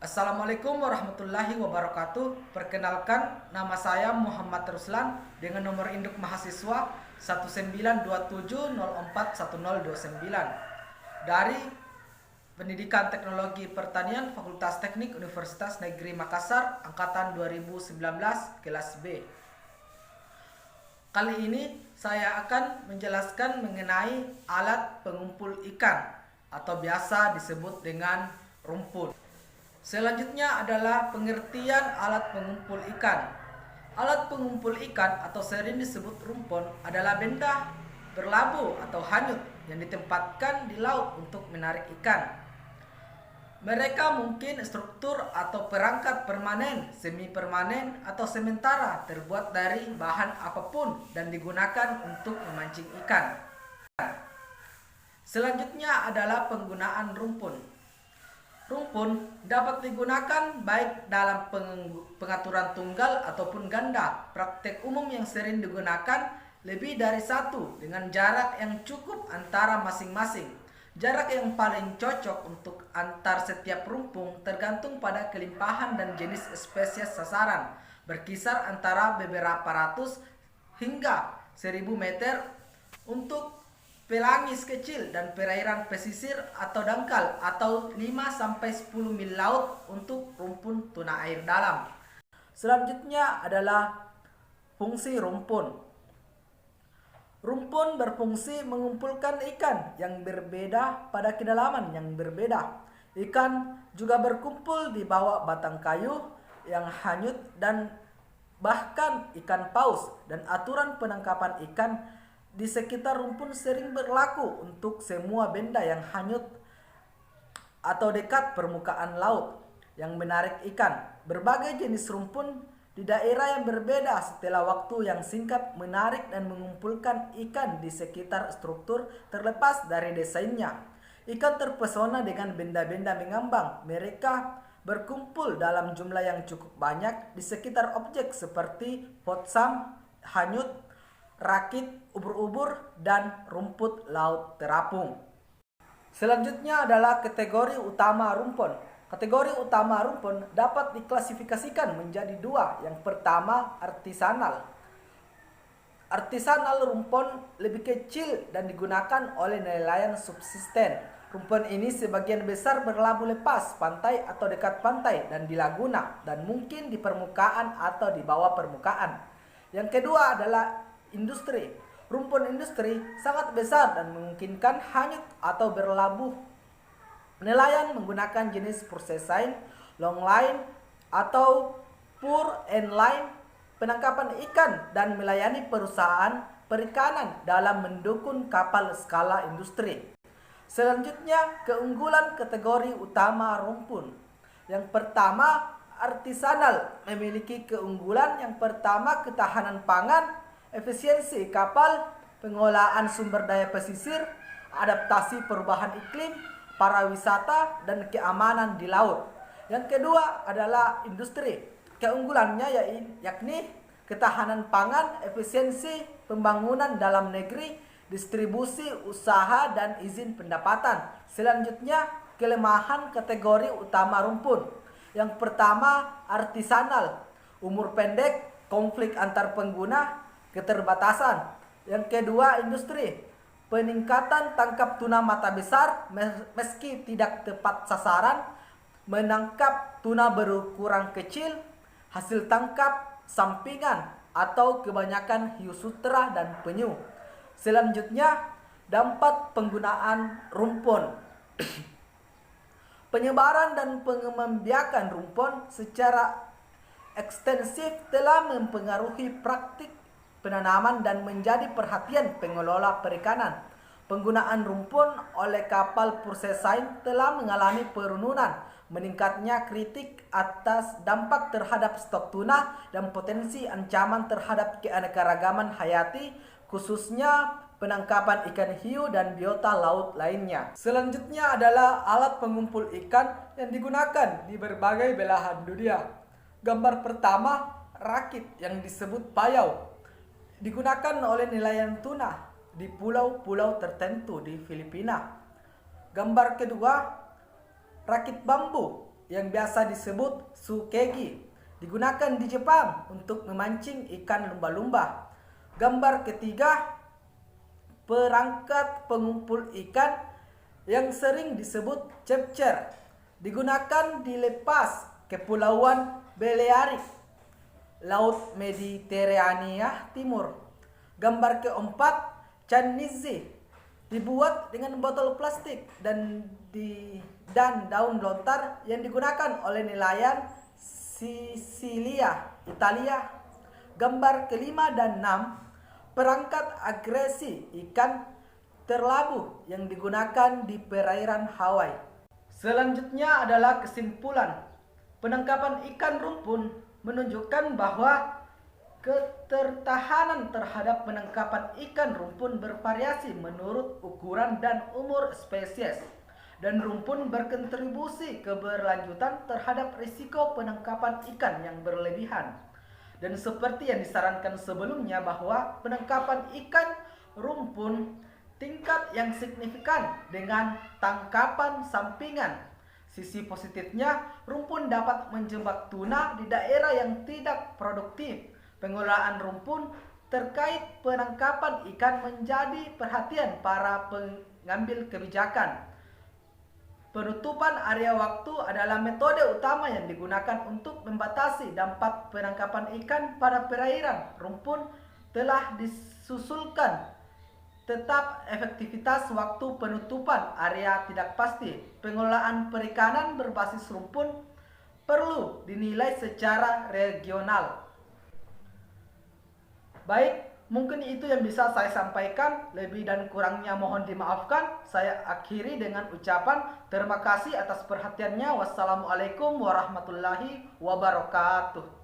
Assalamualaikum warahmatullahi wabarakatuh. Perkenalkan, nama saya Muhammad Ruslan dengan nomor induk mahasiswa 1927041029 dari Pendidikan Teknologi Pertanian Fakultas Teknik Universitas Negeri Makassar angkatan 2019 kelas B. Kali ini saya akan menjelaskan mengenai alat pengumpul ikan atau biasa disebut dengan rumpun. Selanjutnya adalah pengertian alat pengumpul ikan. Alat pengumpul ikan atau sering disebut rumpun adalah benda berlabuh atau hanyut yang ditempatkan di laut untuk menarik ikan. Mereka mungkin struktur atau perangkat permanen, semi permanen, atau sementara terbuat dari bahan apapun dan digunakan untuk memancing ikan. Selanjutnya adalah penggunaan rumpun. Rumpun dapat digunakan baik dalam pengaturan tunggal ataupun ganda. Praktek umum yang sering digunakan lebih dari satu dengan jarak yang cukup antara masing-masing. Jarak yang paling cocok untuk antar setiap rumpun tergantung pada kelimpahan dan jenis spesies sasaran. Berkisar antara beberapa ratus hingga 1000 meter untuk pelangis kecil dan perairan pesisir atau dangkal, atau 5-10 mil laut untuk rumpun tuna air dalam. Selanjutnya adalah fungsi rumpun. Rumpun berfungsi mengumpulkan ikan yang berbeda pada kedalaman yang berbeda. Ikan juga berkumpul di bawah batang kayu yang hanyut dan bahkan ikan paus, dan aturan penangkapan ikan di sekitar rumpun sering berlaku untuk semua benda yang hanyut atau dekat permukaan laut yang menarik ikan. Berbagai jenis rumpun di daerah yang berbeda setelah waktu yang singkat menarik dan mengumpulkan ikan di sekitar struktur terlepas dari desainnya. Ikan terpesona dengan benda-benda mengambang. Mereka berkumpul dalam jumlah yang cukup banyak di sekitar objek seperti potsam, hanyut, rakit, ubur-ubur, dan rumput laut terapung. Selanjutnya adalah kategori utama rumpun. Kategori utama rumpun dapat diklasifikasikan menjadi dua. Yang pertama, artisanal. Artisanal rumpun lebih kecil dan digunakan oleh nelayan subsisten. Rumpun ini sebagian besar berlabuh lepas pantai atau dekat pantai dan di laguna, dan mungkin di permukaan atau di bawah permukaan. Yang kedua adalah industri. Rumpun industri sangat besar dan memungkinkan hanyut atau berlabuh. Nelayan menggunakan jenis purseine, longline, atau pure and line penangkapan ikan dan melayani perusahaan perikanan dalam mendukung kapal skala industri. Selanjutnya, keunggulan kategori utama rumpun. Yang pertama, artisanal memiliki keunggulan yang pertama, ketahanan pangan, efisiensi kapal, pengolahan sumber daya pesisir, adaptasi perubahan iklim, pariwisata, dan keamanan di laut. Yang kedua adalah industri. Keunggulannya yakni ketahanan pangan, efisiensi pembangunan dalam negeri, distribusi usaha, dan izin pendapatan. Selanjutnya, kelemahan kategori utama rumpun. Yang pertama, artisanal, umur pendek, konflik antar pengguna, keterbatasan. Yang kedua, industri, peningkatan tangkap tuna mata besar meski tidak tepat sasaran, menangkap tuna berukuran kecil, hasil tangkap sampingan, atau kebanyakan hiu sutra dan penyu. Selanjutnya, dampak penggunaan rumpun. Penyebaran dan pengembbiakan rumpun secara ekstensif telah mempengaruhi praktik penanaman dan menjadi perhatian pengelola perikanan. Penggunaan rumpun oleh kapal purseine telah mengalami penurunan. Meningkatnya kritik atas dampak terhadap stok tuna dan potensi ancaman terhadap keanekaragaman hayati, khususnya penangkapan ikan hiu dan biota laut lainnya. Selanjutnya adalah alat pengumpul ikan yang digunakan di berbagai belahan dunia. Gambar pertama, rakit yang disebut payau, digunakan oleh nelayan tuna di pulau-pulau tertentu di Filipina. Gambar kedua, rakit bambu yang biasa disebut sukegi, digunakan di Jepang untuk memancing ikan lumba-lumba. Gambar ketiga, perangkat pengumpul ikan yang sering disebut cepcer, digunakan di lepas Kepulauan Balearic, Laut Mediterania Timur. Gambar keempat, Canizzi, dibuat dengan botol plastik dan daun lontar yang digunakan oleh nelayan Sisilia, Italia. Gambar kelima dan enam, perangkat agresi ikan terlabu yang digunakan di perairan Hawaii. Selanjutnya adalah kesimpulan. Penangkapan ikan rumpun menunjukkan bahwa ketertahanan terhadap penangkapan ikan rumpun bervariasi menurut ukuran dan umur spesies, dan rumpun berkontribusi keberlanjutan terhadap risiko penangkapan ikan yang berlebihan. Dan seperti yang disarankan sebelumnya bahwa penangkapan ikan rumpun tingkat yang signifikan dengan tangkapan sampingan. Sisi positifnya, rumpun dapat menjebak tuna di daerah yang tidak produktif. Pengolahan rumpun terkait penangkapan ikan menjadi perhatian para pengambil kebijakan. Penutupan area waktu adalah metode utama yang digunakan untuk membatasi dampak penangkapan ikan pada perairan rumpun telah disusulkan. Tetap efektivitas waktu penutupan area tidak pasti. Pengolahan perikanan berbasis rumpun perlu dinilai secara regional. Baik, mungkin itu yang bisa saya sampaikan. Lebih dan kurangnya mohon dimaafkan. Saya akhiri dengan ucapan terima kasih atas perhatiannya. Wassalamualaikum warahmatullahi wabarakatuh.